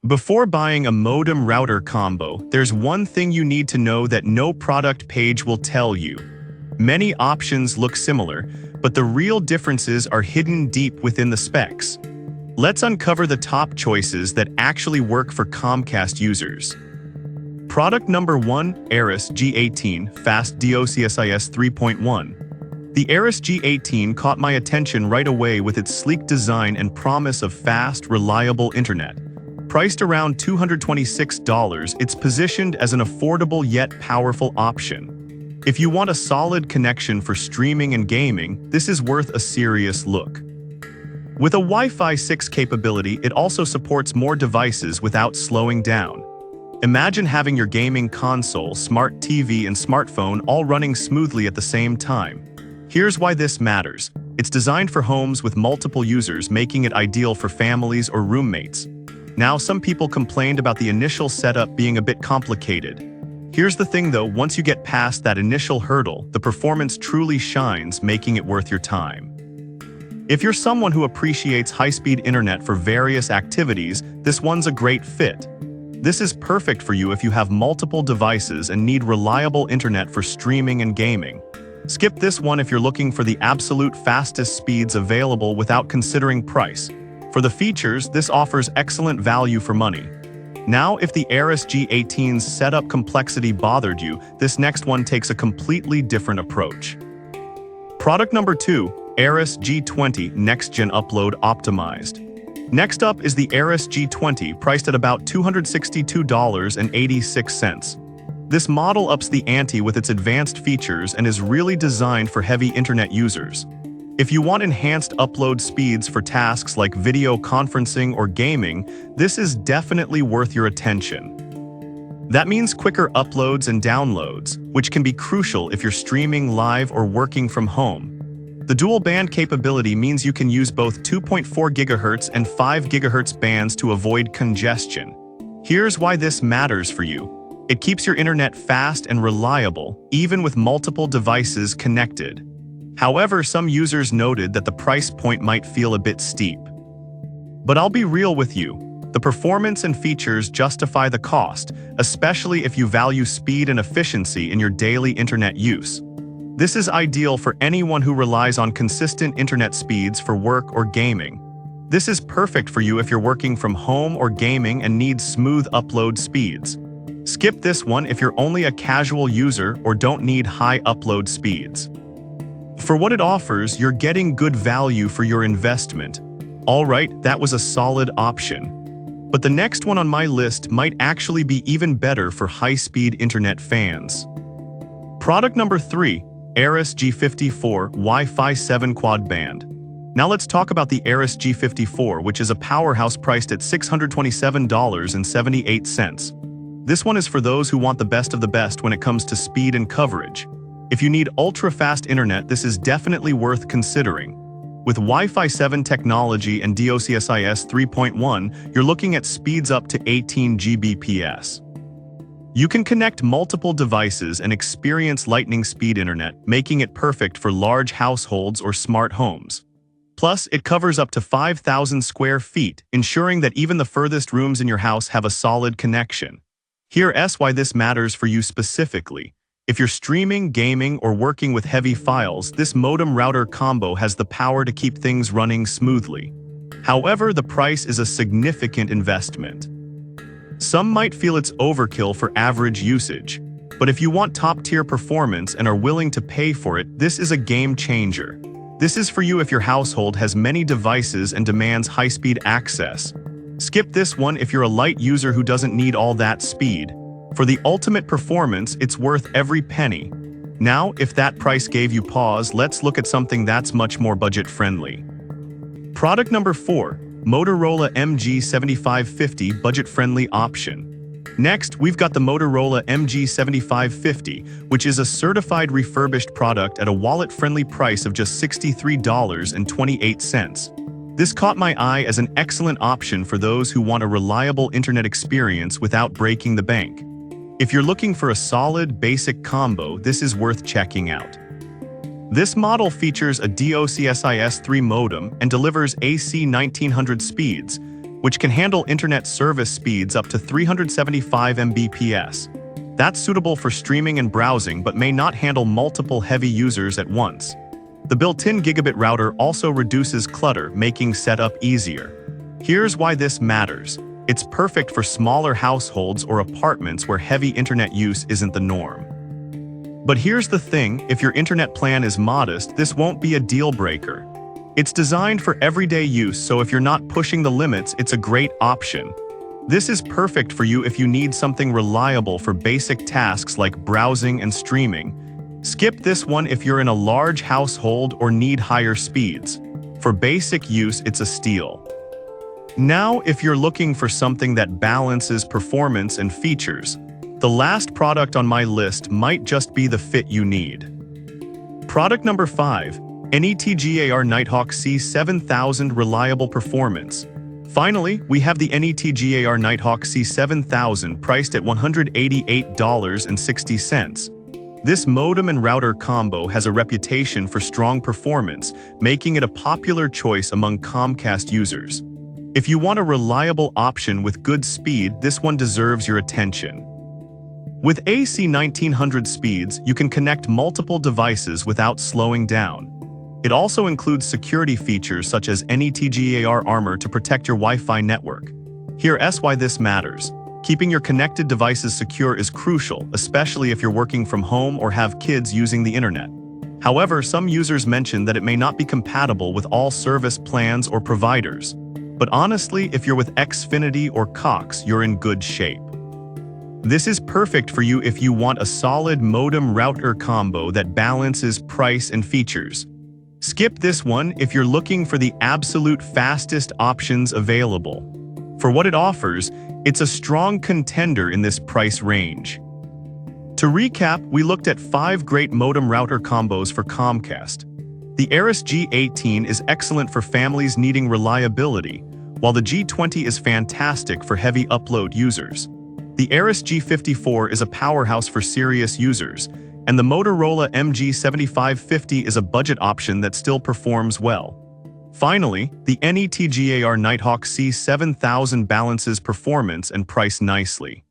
Before buying a modem router combo, there's one thing you need to know that no product page will tell you. Many options look similar, but the real differences are hidden deep within the specs. Let's uncover the top choices that actually work for Comcast users. Product number 1, Aris G18 Fast DOCSIS 3.1. The Aris G18 caught my attention right away with its sleek design and promise of fast, reliable internet. Priced around $226, it's positioned as an affordable yet powerful option. If you want a solid connection for streaming and gaming, this is worth a serious look. With a Wi-Fi 6 capability, it also supports more devices without slowing down. Imagine having your gaming console, smart TV, and smartphone all running smoothly at the same time. Here's why this matters. It's designed for homes with multiple users, making it ideal for families or roommates. Now, some people complained about the initial setup being a bit complicated. Here's the thing though, once you get past that initial hurdle, the performance truly shines, making it worth your time. If you're someone who appreciates high-speed internet for various activities, this one's a great fit. This is perfect for you if you have multiple devices and need reliable internet for streaming and gaming. Skip this one if you're looking for the absolute fastest speeds available without considering price. For the features, this offers excellent value for money. Now, if the Aris G18's setup complexity bothered you, this next one takes a completely different approach. Product number 2, Aris G20 Next Gen Upload Optimized. Next up is the Aris G20, priced at about $262.86. This model ups the ante with its advanced features and is really designed for heavy internet users. If you want enhanced upload speeds for tasks like video conferencing or gaming, this is definitely worth your attention. That means quicker uploads and downloads, which can be crucial if you're streaming live or working from home. The dual band capability means you can use both 2.4 GHz and 5 GHz bands to avoid congestion. Here's why this matters for you. It keeps your internet fast and reliable, even with multiple devices connected. However, some users noted that the price point might feel a bit steep. But I'll be real with you. The performance and features justify the cost, especially if you value speed and efficiency in your daily internet use. This is ideal for anyone who relies on consistent internet speeds for work or gaming. This is perfect for you if you're working from home or gaming and need smooth upload speeds. Skip this one if you're only a casual user or don't need high upload speeds. For what it offers, you're getting good value for your investment. Alright, that was a solid option. But the next one on my list might actually be even better for high-speed internet fans. Product number 3, Aris G54 Wi-Fi 7 Quad Band. Now let's talk about the Aris G54, which is a powerhouse priced at $627.78. This one is for those who want the best of the best when it comes to speed and coverage. If you need ultra-fast internet, this is definitely worth considering. With Wi-Fi 7 technology and DOCSIS 3.1, you're looking at speeds up to 18 Gbps. You can connect multiple devices and experience lightning speed internet, making it perfect for large households or smart homes. Plus, it covers up to 5,000 square feet, ensuring that even the furthest rooms in your house have a solid connection. Here's why this matters for you specifically. If you're streaming, gaming, or working with heavy files, this modem router combo has the power to keep things running smoothly. However, the price is a significant investment. Some might feel it's overkill for average usage, but if you want top-tier performance and are willing to pay for it, this is a game changer. This is for you if your household has many devices and demands high-speed access. Skip this one if you're a light user who doesn't need all that speed. For the ultimate performance, it's worth every penny. Now, if that price gave you pause, let's look at something that's much more budget-friendly. Product number 4, Motorola MG7550 Budget-Friendly Option. Next, we've got the Motorola MG7550, which is a certified refurbished product at a wallet-friendly price of just $63.28. This caught my eye as an excellent option for those who want a reliable internet experience without breaking the bank. If you're looking for a solid, basic combo, this is worth checking out. This model features a DOCSIS 3 modem and delivers AC 1900 speeds, which can handle internet service speeds up to 375 Mbps. That's suitable for streaming and browsing but may not handle multiple heavy users at once. The built-in gigabit router also reduces clutter, making setup easier. Here's why this matters. It's perfect for smaller households or apartments where heavy internet use isn't the norm. But here's the thing, if your internet plan is modest, this won't be a deal breaker. It's designed for everyday use, so if you're not pushing the limits, it's a great option. This is perfect for you if you need something reliable for basic tasks like browsing and streaming. Skip this one if you're in a large household or need higher speeds. For basic use, it's a steal. Now, if you're looking for something that balances performance and features, the last product on my list might just be the fit you need. Product number 5, NETGEAR Nighthawk C7000 Reliable Performance. Finally, we have the NETGEAR Nighthawk C7000 priced at $188.60. This modem and router combo has a reputation for strong performance, making it a popular choice among Comcast users. If you want a reliable option with good speed, this one deserves your attention. With AC 1900 speeds, you can connect multiple devices without slowing down. It also includes security features such as NETGEAR Armor to protect your Wi-Fi network. Here's why this matters. Keeping your connected devices secure is crucial, especially if you're working from home or have kids using the internet. However, some users mention that it may not be compatible with all service plans or providers. But honestly, if you're with Xfinity or Cox, you're in good shape. This is perfect for you if you want a solid modem-router combo that balances price and features. Skip this one if you're looking for the absolute fastest options available. For what it offers, it's a strong contender in this price range. To recap, we looked at 5 great modem-router combos for Comcast. The Aris G18 is excellent for families needing reliability, while the G20 is fantastic for heavy upload users. The Aris G54 is a powerhouse for serious users, and the Motorola MG7550 is a budget option that still performs well. Finally, the NETGEAR Nighthawk C7000 balances performance and price nicely.